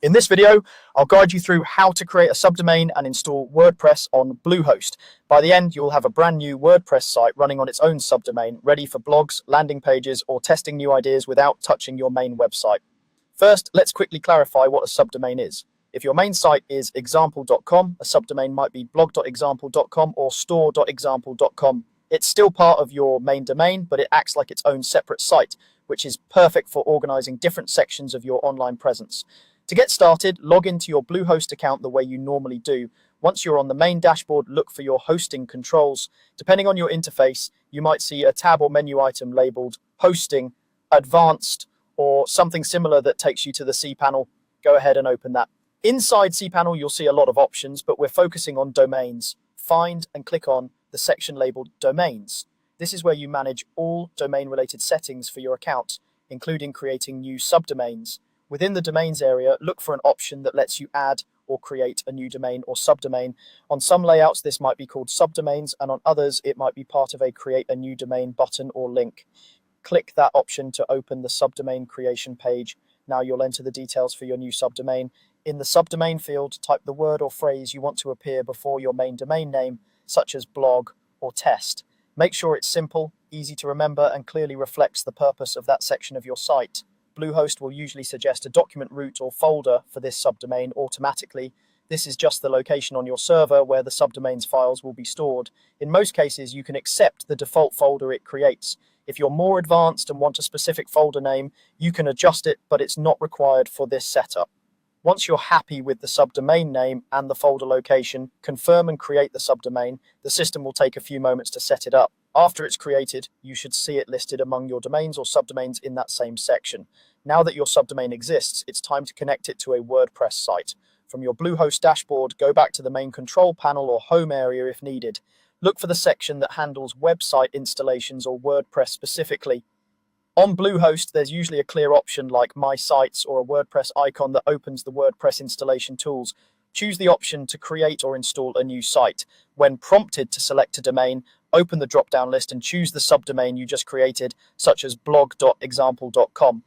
In this video, I'll guide you through how to create a subdomain and install WordPress on Bluehost. By the end, you'll have a brand new WordPress site running on its own subdomain, ready for blogs, landing pages, or testing new ideas without touching your main website. First, let's quickly clarify what a subdomain is. If your main site is example.com, a subdomain might be blog.example.com or store.example.com. It's still part of your main domain, but it acts like its own separate site, which is perfect for organizing different sections of your online presence. To get started, log into your Bluehost account the way you normally do. Once you're on the main dashboard, look for your hosting controls. Depending on your interface, you might see a tab or menu item labeled Hosting, Advanced, or something similar that takes you to the cPanel. Go ahead and open that. Inside cPanel, you'll see a lot of options, but we're focusing on domains. Find and click on the section labeled Domains. This is where you manage all domain-related settings for your account, including creating new subdomains. Within the domains area, look for an option that lets you add or create a new domain or subdomain. On some layouts, this might be called subdomains, and on others, it might be part of a create a new domain button or link. Click that option to open the subdomain creation page. Now you'll enter the details for your new subdomain. In the subdomain field, type the word or phrase you want to appear before your main domain name, such as blog or test. Make sure it's simple, easy to remember, and clearly reflects the purpose of that section of your site. Bluehost will usually suggest a document root or folder for this subdomain automatically. This is just the location on your server where the subdomain's files will be stored. In most cases, you can accept the default folder it creates. If you're more advanced and want a specific folder name, you can adjust it, but it's not required for this setup. Once you're happy with the subdomain name and the folder location, confirm and create the subdomain. The system will take a few moments to set it up. After it's created, you should see it listed among your domains or subdomains in that same section. Now that your subdomain exists, it's time to connect it to a WordPress site. From your Bluehost dashboard, go back to the main control panel or home area if needed. Look for the section that handles website installations or WordPress specifically. On Bluehost, there's usually a clear option like My Sites or a WordPress icon that opens the WordPress installation tools. Choose the option to create or install a new site. When prompted to select a domain, open the drop-down list and choose the subdomain you just created, such as blog.example.com.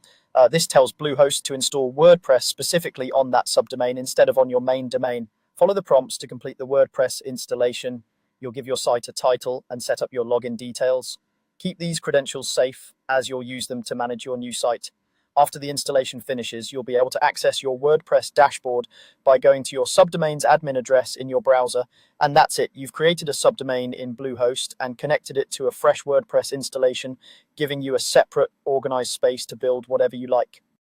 This tells Bluehost to install WordPress specifically on that subdomain instead of on your main domain. Follow the prompts to complete the WordPress installation. You'll give your site a title and set up your login details. Keep these credentials safe as you'll use them to manage your new site. After the installation finishes, you'll be able to access your WordPress dashboard by going to your subdomain's admin address in your browser, and that's it. You've created a subdomain in Bluehost and connected it to a fresh WordPress installation, giving you a separate, organized space to build whatever you like.